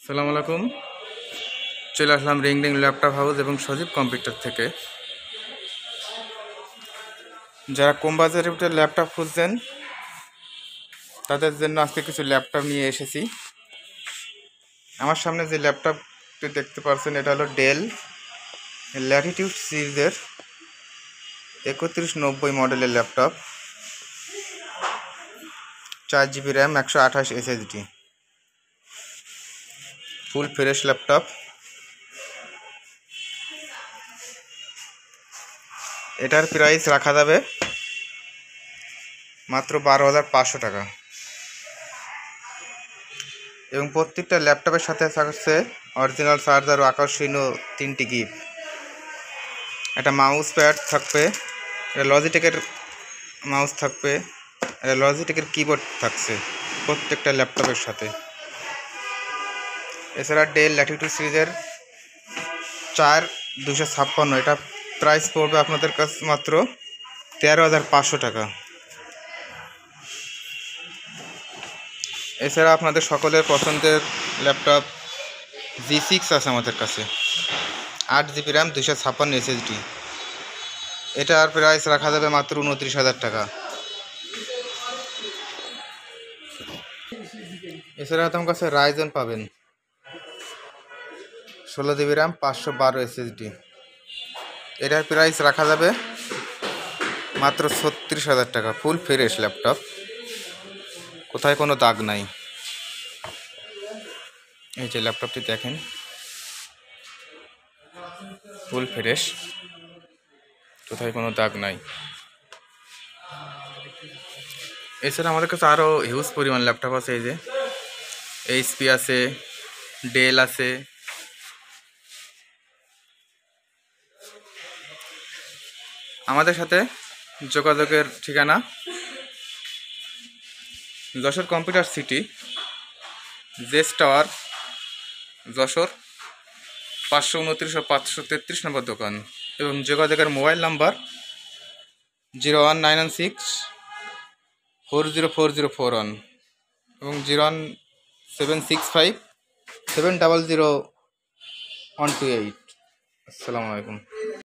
সালাম আলাইকুম। চলে আসলাম রিং রিং ল্যাপটপ হাউস এবং সজীব কম্পিউটার থেকে। যারা কম বাজেটের ল্যাপটপ খুঁজছেন তাদের জন্য আজকে কিছু ল্যাপটপ নিয়ে এসেছি। আমার সামনে যে ল্যাপটপটি দেখতে পাচ্ছেন এটা হলো ডেল ল্যাটিটিউড সিরিজের 3190 মডেলের laptop, 4GB RAM, 128 SSD, full fresh laptop. এটার প্রাইস রাখা যাবে মাত্র 12,500 টাকা এবং প্রত্যেকটা ল্যাপটপের সাথে থাকছে অরিজিনাল চার্জার ও আকর্ষণীয় 3টি গিফট। একটা মাউস প্যাড থাকবে, একটা লজিটেকের মাউস থাকবে, একটা লজিটেকের কিবোর্ড থাকছে প্রত্যেকটা ল্যাপটপের সাথে। এছাড়া ডেল ল্যাটিটিউড সিরিজের 4256, এটা প্রাইস পড়বে আপনাদের কাছে মাত্র 13,500 টাকা। এছাড়া আপনাদের সকলের পছন্দের ল্যাপটপ G6 আছে আমাদের কাছে, 8GB র্যাম, 256 SSD। এটার প্রাইস রাখা যাবে মাত্র 29,000 টাকা। এছাড়া তোমার কাছে রাইজেন পাবেন, 16GB র্যাম, 512 SSD। এটার প্রাইস রাখা যাবে মাত্র 36,000 টাকা। ফুল ফ্রেশ ল্যাপটপ, কোথায় কোনো দাগ নাই। এই যে ল্যাপটপটি দেখেন, ফুল ফ্রেশ, কোথায় কোনো দাগ নাই। এছাড়া আমাদের কাছে আরও হিউজ পরিমাণ ল্যাপটপ আছে। এই যে HP আছে, ডেল আছে। আমাদের সাথে যোগাযোগের ঠিকানা যশোর কম্পিউটার সিটি, জেস টাওয়ার, যশোর, 529 ও 533 নম্বর দোকান, এবং যোগাযোগের মোবাইল নাম্বার 01996404041 এবং 01765700128। আসসালামু আলাইকুম।